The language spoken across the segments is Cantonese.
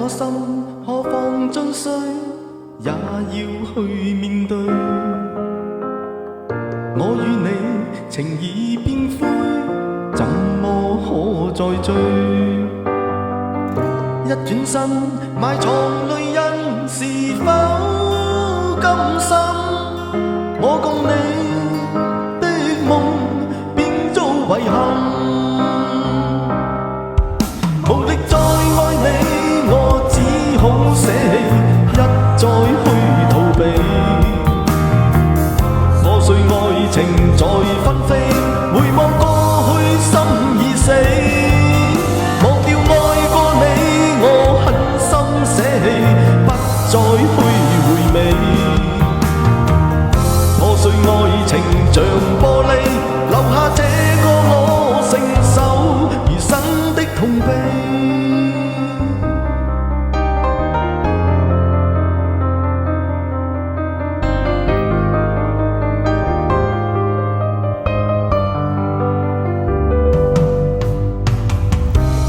顆心何況盡碎，也要去面對。我與你情已變灰，怎麼可再追？一轉身埋藏淚印，是否甘心？我共你的夢變做遺憾。無力再愛你，我只好捨棄，一再去逃避。破碎愛情在紛飛，回望過去心已死。忘掉愛過你，我狠心捨棄，不再去回味。破碎愛情像玻璃，留下這個我承受餘生的痛悲。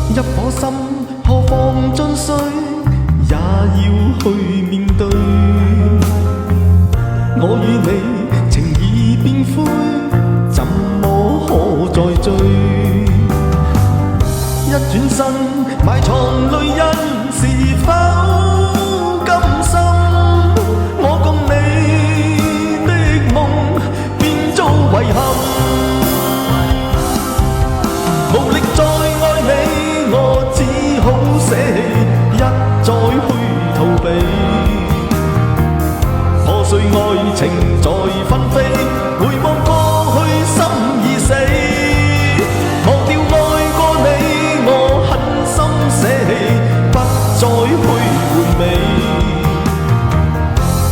一顆心何況盡碎，也要去面對。我與你情已變灰，怎麼可再追？一轉身埋藏淚印，是否甘心？我共你的夢變做遺憾。無力再愛你，我只好捨棄，一再去逃避。破碎愛情在紛飛，回望過去心已死。忘掉愛過你，我狠心捨棄，不再去回味。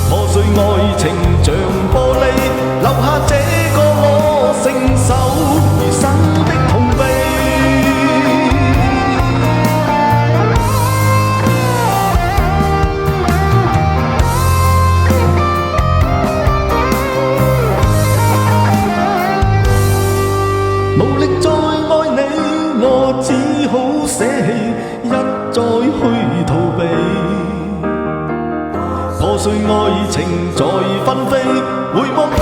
破碎愛情像玻璃，留下這個我承受餘生的痛悲。無力再愛你，我只好捨棄，一再去逃避。破碎愛情在紛飛，回望過